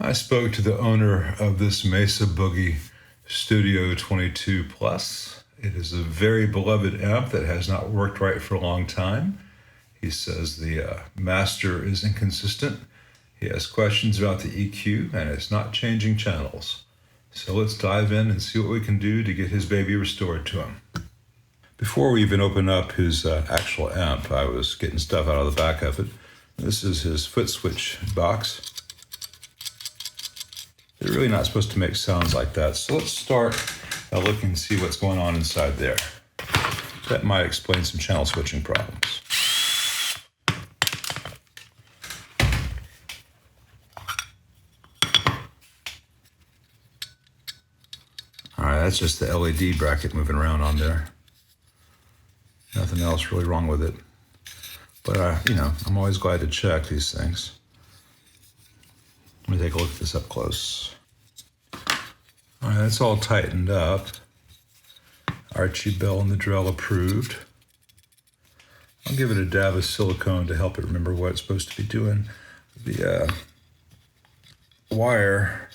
I spoke to the owner of this Mesa Boogie Studio 22 Plus. It is a very beloved amp that has not worked right for a long time. He says the master is inconsistent. He has questions about the EQ and it's not changing channels. So let's dive in and see what we can do to get his baby restored to him. Before we even open up his actual amp, I was getting stuff out of the back of it. This is his foot switch box. They're really not supposed to make sounds like that. So let's start by looking and see what's going on inside there. That might explain some channel switching problems. All right, that's just the LED bracket moving around on there. Nothing else really wrong with it. But, I'm always glad to check these things. Let me take a look at this up close. All right, it's all tightened up. Archie Bell and the Drell approved. I'll give it a dab of silicone to help it remember what it's supposed to be doing. The wire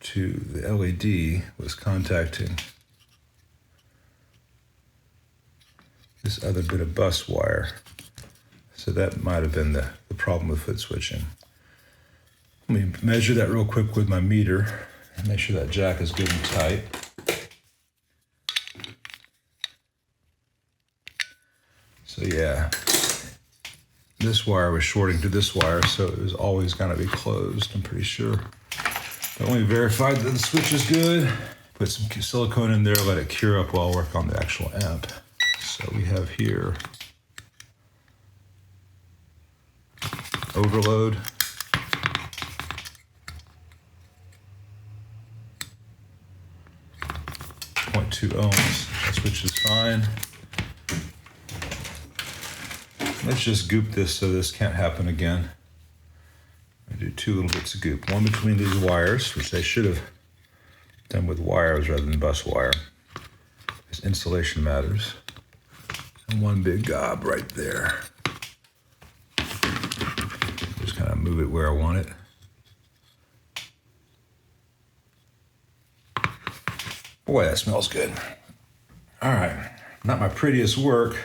to the LED was contacting this other bit of bus wire. So that might have been the problem with foot switching. Let me measure that real quick with my meter and make sure that jack is good and tight. So yeah, this wire was shorting to this wire, so it was always gonna be closed, I'm pretty sure. But when we verified that the switch is good, put some silicone in there, let it cure up while I work on the actual amp. So we have here overload. 0.2 ohms. That switch is fine. Let's just goop this so this can't happen again. I do 2 little bits of goop. One between these wires, which they should have done with wires rather than bus wire, because insulation matters. And one big gob right there. Just kind of move it where I want it. Boy, that smells good. All right, not my prettiest work,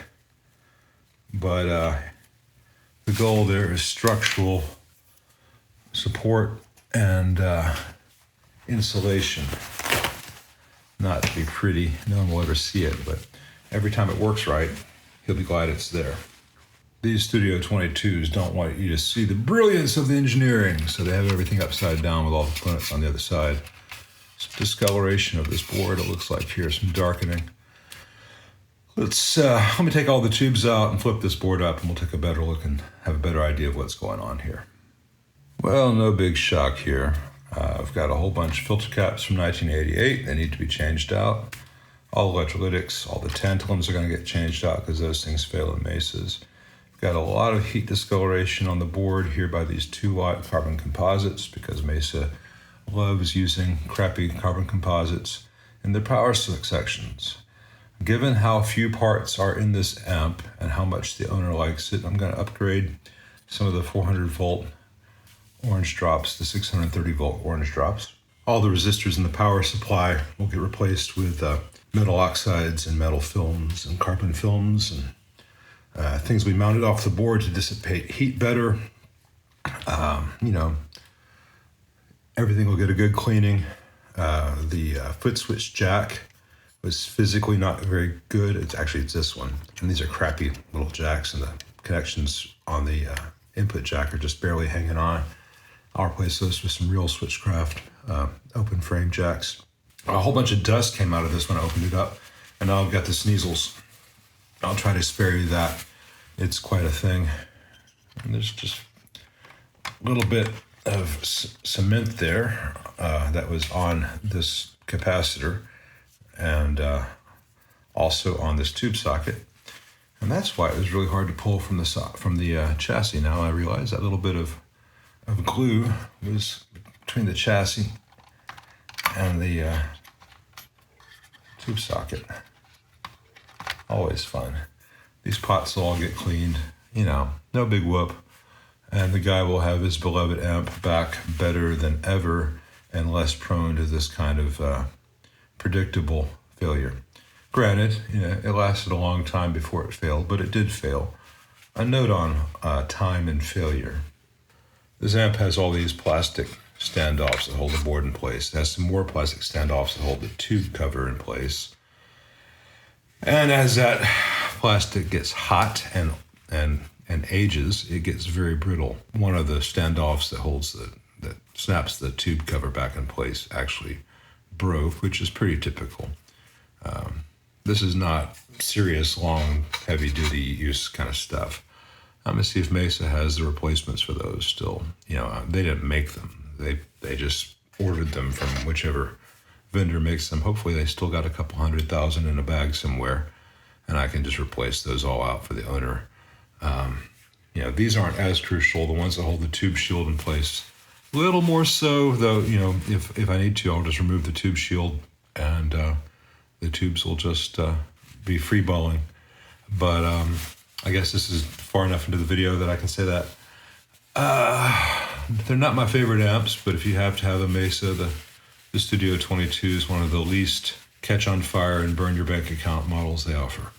but the goal there is structural support and insulation. Not to be pretty, no one will ever see it, but every time it works right, he'll be glad it's there. These Studio 22s don't want you to see the brilliance of the engineering, so they have everything upside down with all the components on the other side. Some discoloration of this board, it looks like here, some darkening. Let me take all the tubes out and flip this board up, and we'll take a better look and have a better idea of what's going on here. Well, no big shock here. I've got a whole bunch of filter caps from 1988. They need to be changed out. All electrolytics, all the tantalums are going to get changed out because those things fail in Mesas. I've got a lot of heat discoloration on the board here by these 2-watt carbon composites because Mesa loves using crappy carbon composites in their power sections. Given how few parts are in this amp and how much the owner likes it, I'm going to upgrade some of the 400 volt orange drops to 630 volt orange drops. All the resistors in the power supply will get replaced with metal oxides and metal films and carbon films and things will be mounted off the board to dissipate heat better. Everything will get a good cleaning. The foot switch jack was physically not very good. It's this one. And these are crappy little jacks, and the connections on the input jack are just barely hanging on. I'll replace those with some real Switchcraft open frame jacks. A whole bunch of dust came out of this when I opened it up, and now I've got the sneasels. I'll try to spare you that. It's quite a thing. And there's just a little bit of cement there that was on this capacitor and also on this tube socket. And that's why it was really hard to pull from the chassis. Now I realize that little bit of glue was between the chassis and the tube socket. Always fun. These pots will all get cleaned, no big whoop. and the guy will have his beloved amp back better than ever and less prone to this kind of predictable failure. Granted, it lasted a long time before it failed, but it did fail. A note on time and failure. This amp has all these plastic standoffs that hold the board in place. It has some more plastic standoffs that hold the tube cover in place. And as that plastic gets hot and ages, it gets very brittle. One of the standoffs that snaps the tube cover back in place actually broke, which is pretty typical. This is not serious, long, heavy-duty use kind of stuff. I'm gonna see if Mesa has the replacements for those still. They didn't make them. They just ordered them from whichever vendor makes them. Hopefully they still got a couple 100,000 in a bag somewhere, and I can just replace those all out for the owner. These aren't as crucial. The ones that hold the tube shield in place, a little more so, though. If I need to, I'll just remove the tube shield, and the tubes will just be free balling. But I guess this is far enough into the video that I can say that they're not my favorite amps. But if you have to have a Mesa, the Studio 22 is one of the least catch on fire and burn your bank account models they offer.